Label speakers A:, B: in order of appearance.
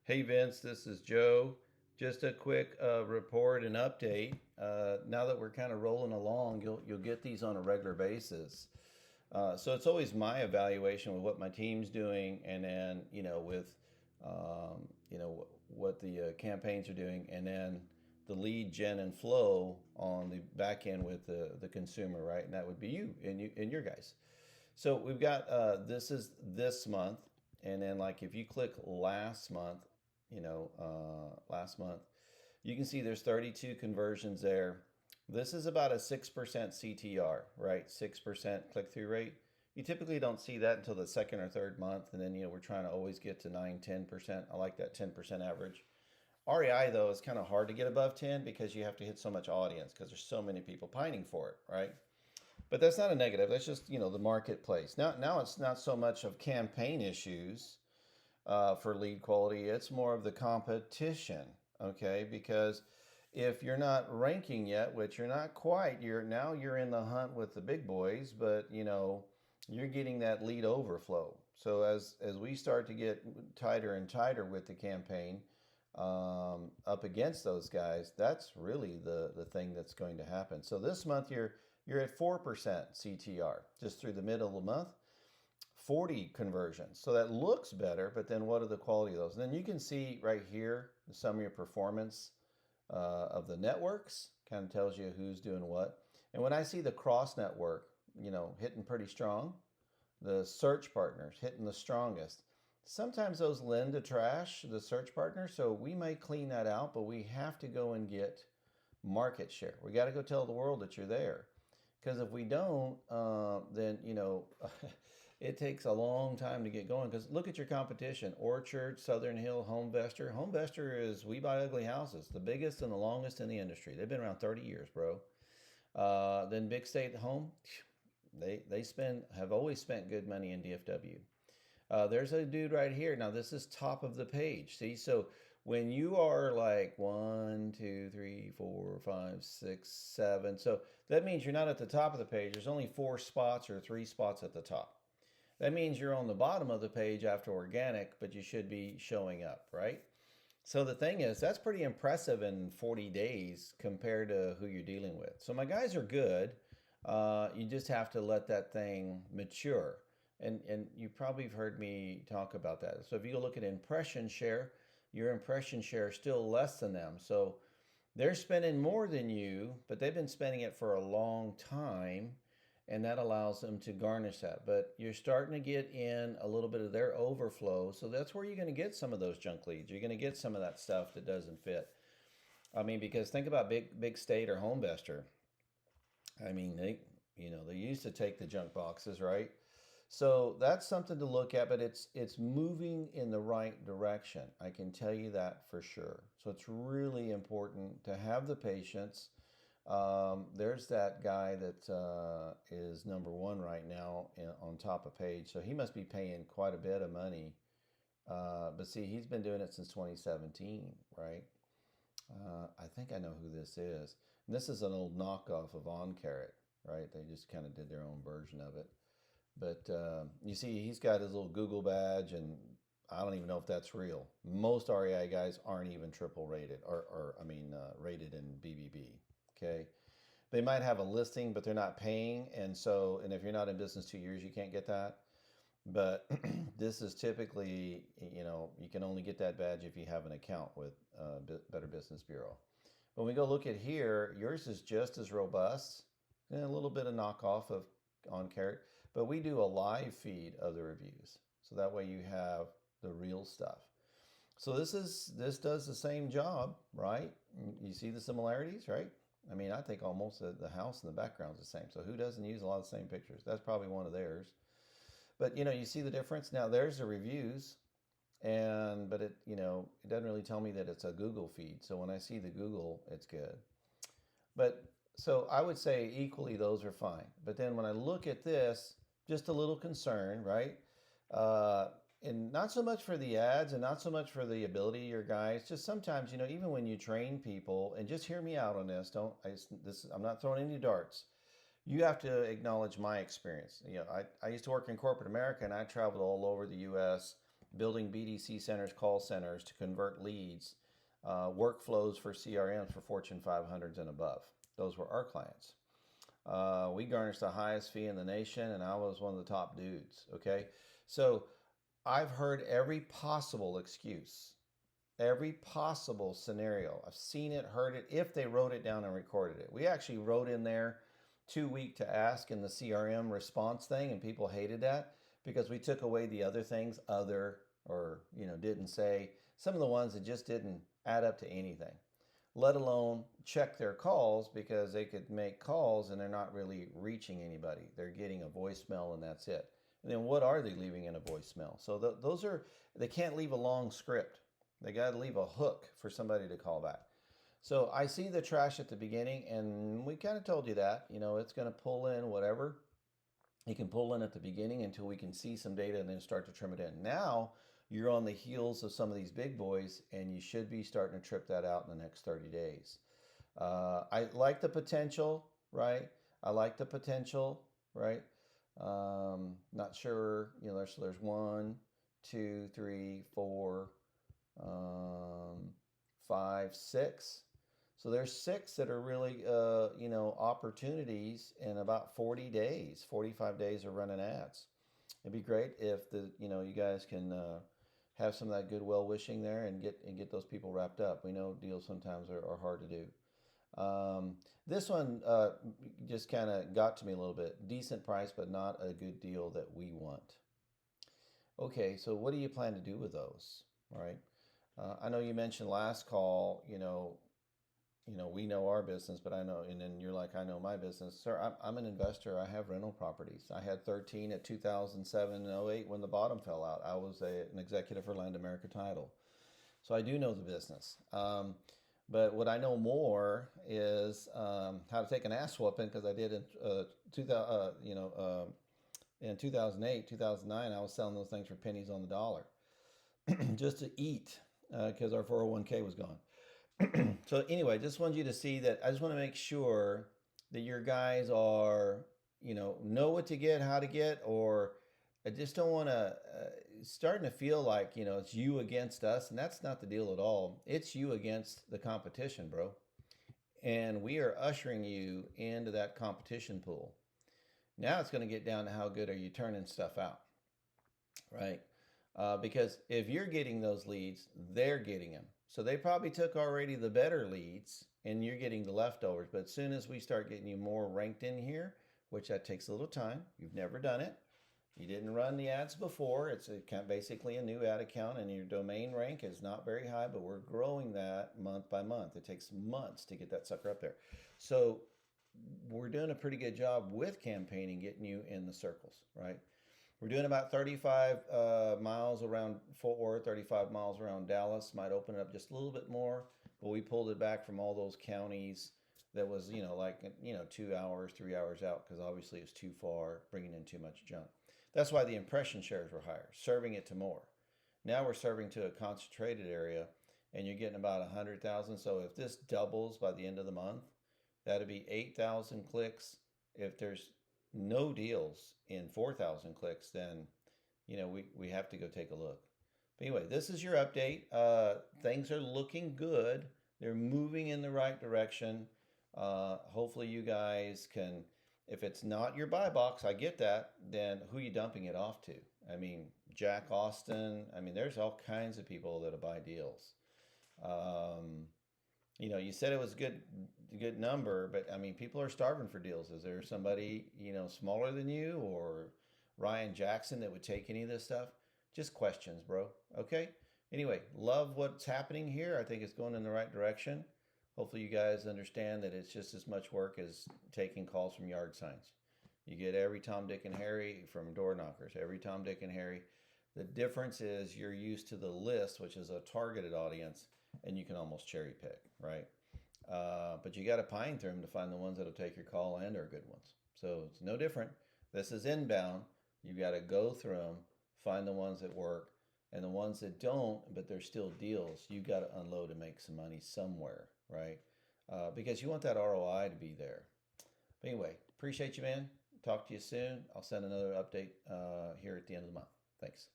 A: Hey Vince, this is Joe. Just a quick report and update. Now that we're kind of rolling along, you'll get these on a regular basis. So it's always my evaluation with what my team's doing, and then with what the campaigns are doing, and then the lead gen and flow on the back end with the consumer, right? And that would be you and your guys. So we've got this is this month, and then like if you click last month, last month, you can see there's 32 conversions there. This is about a 6% CTR, right? 6% click through rate. You typically don't see that until the second or third month, and then we're trying to always get to 9, 10%. I like that 10% average. REI though is kind of hard to get above 10 because you have to hit so much audience because there's so many people pining for it, right? But that's not a negative. That's just the marketplace. Now it's not so much of campaign issues for lead quality. It's more of the competition. Okay, because if you're not ranking yet, which you're not quite, you're in the hunt with the big boys, but you're getting that lead overflow. So as we start to get tighter and tighter with the campaign, up against those guys, that's really the thing that's going to happen. So this month you're at 4% CTR just through the middle of the month, 40 conversions. So that looks better, but then what are the quality of those? And then you can see right here the summary of performance of the networks, kind of tells you who's doing what. And when I see the cross network, hitting pretty strong, the search partners hitting the strongest. Sometimes those lend to trash, the search partners, so we may clean that out, but we have to go and get market share. We got to go tell the world that you're there. Because if we don't, then it takes a long time to get going. Because look at your competition: Orchard, Southern Hill, Homevestor. Homevestor is We Buy Ugly Houses, the biggest and the longest in the industry. They've been around 30 years, bro. Then Big State Home, have always spent good money in DFW. There's a dude right here. Now this is top of the page. See, so when you are like 1, 2, 3, 4, 5, 6, 7, so that means you're not at the top of the page. There's only 4 spots or 3 spots at the top. That means you're on the bottom of the page after organic, but you should be showing up, right? So the thing is, that's pretty impressive in 40 days compared to who you're dealing with. So my guys are good. You just have to let that thing mature. And you probably have heard me talk about that. So if you go look at impression share, your impression share is still less than them. So they're spending more than you, but they've been spending it for a long time, and that allows them to garnish that. But you're starting to get in a little bit of their overflow, so that's where you're going to get some of those junk leads. You're going to get some of that stuff that doesn't fit. I mean, because think about Big State or Homevestor. I mean, they used to take the junk boxes, right? So that's something to look at, but it's moving in the right direction. I can tell you that for sure. So it's really important to have the patience. There's that guy that is number one right now on top of page. So he must be paying quite a bit of money. But see, he's been doing it since 2017, right? I think I know who this is. And this is an old knockoff of OnCarrot, right? They just kind of did their own version of it. But you see, he's got his little Google badge, and I don't even know if that's real. Most REI guys aren't even triple rated, rated in BBB. Okay, they might have a listing, but they're not paying, and if you're not in business 2 years, you can't get that. But this is typically, you can only get that badge if you have an account with Better Business Bureau. When we go look at here, yours is just as robust, and a little bit of knockoff of OnCarrot, but we do a live feed of the reviews, so that way you have the real stuff. So this does the same job, right? You see the similarities, right? I mean, I think almost the house in the background is the same. So who doesn't use a lot of the same pictures? That's probably one of theirs. But you see the difference. Now there's the reviews, but it doesn't really tell me that it's a Google feed. So when I see the Google, it's good. But so I would say equally those are fine. But then when I look at this, just a little concern, right? And not so much for the ads and not so much for the ability of your guys. Just sometimes, even when you train people, and just hear me out on this. I'm not throwing any darts. You have to acknowledge my experience. I used to work in corporate America, and I traveled all over the U.S. building BDC centers, call centers to convert leads, workflows for CRMs for Fortune 500s and above. Those were our clients. We garnished the highest fee in the nation, and I was one of the top dudes. Okay, so I've heard every possible excuse, every possible scenario. I've seen it, heard it, if they wrote it down and recorded it. We actually wrote in there too weak to ask in the CRM response thing, and people hated that because we took away the other things, didn't say, some of the ones that just didn't add up to anything, let alone check their calls, because they could make calls and they're not really reaching anybody. They're getting a voicemail and that's it. And then what are they leaving in a voicemail? So they can't leave a long script. They got to leave a hook for somebody to call back. So I see the trash at the beginning, and we kind of told you that, it's going to pull in whatever it can pull in at the beginning until we can see some data and then start to trim it in. Now you're on the heels of some of these big boys, and you should be starting to trip that out in the next 30 days. I like the potential, right? Not sure, so there's 1, 2, 3, 4, 5, 6. So there's 6 that are really, opportunities in about 40 days, 45 days of running ads. It'd be great if you guys can have some of that good well wishing there and get those people wrapped up. We know deals sometimes are hard to do. This one just kind of got to me a little bit. Decent price, but not a good deal that we want. Okay, so what do you plan to do with those? All right. I know you mentioned last call, we know our business, but I know, and then you're like, I know my business. Sir, I'm an investor. I have rental properties. I had 13 at 2007 and 08 when the bottom fell out. I was an executive for Land America Title. So I do know the business. But what I know more is how to take an ass whooping, because I did in 2008, 2009, I was selling those things for pennies on the dollar just to eat, because our 401k was gone. So anyway, just want you to see that. I just want to make sure that your guys are, know what to get, how to get, or I just don't want to starting to feel like, it's you against us. And that's not the deal at all. It's you against the competition, bro. And we are ushering you into that competition pool. Now it's going to get down to how good are you turning stuff out, right? Because if you're getting those leads, they're getting them. So they probably took already the better leads and you're getting the leftovers. But as soon as we start getting you more ranked in here, which that takes a little time, you've never done it. You didn't run the ads before. It's basically a new ad account, and your domain rank is not very high, but we're growing that month by month. It takes months to get that sucker up there. So we're doing a pretty good job with campaigning, getting you in the circles, right? We're doing about 35 miles around Fort Worth, 35 miles around Dallas. Might open it up just a little bit more, but we pulled it back from all those counties that was, 2 hours, 3 hours out, because obviously it's too far, bringing in too much junk. That's why the impression shares were higher, serving it to more. Now we're serving to a concentrated area, and you're getting about 100,000. So if this doubles by the end of the month, that'd be 8,000 clicks. If there's no deals in 4,000 clicks, then we have to go take a look. But anyway, this is your update. Things are looking good. They're moving in the right direction. Hopefully you guys can, if it's not your buy box, I get that, then who are you dumping it off to? I mean, Jack Austin. I mean, there's all kinds of people that'll buy deals. You said it was a good number, but I mean, people are starving for deals. Is there somebody, smaller than you or Ryan Jackson that would take any of this stuff? Just questions, bro. Okay. Anyway, love what's happening here. I think it's going in the right direction. Hopefully you guys understand that it's just as much work as taking calls from yard signs. You get every Tom, Dick, and Harry from door knockers, every Tom, Dick, and Harry. The difference is you're used to the list, which is a targeted audience, and you can almost cherry pick, right? But you got to pine through them to find the ones that'll take your call and are good ones. So it's no different. This is inbound. You got to go through them, find the ones that work, and the ones that don't, but they're still deals, you got to unload and make some money somewhere, right? Because you want that ROI to be there. But anyway, appreciate you, man. Talk to you soon. I'll send another update here at the end of the month. Thanks.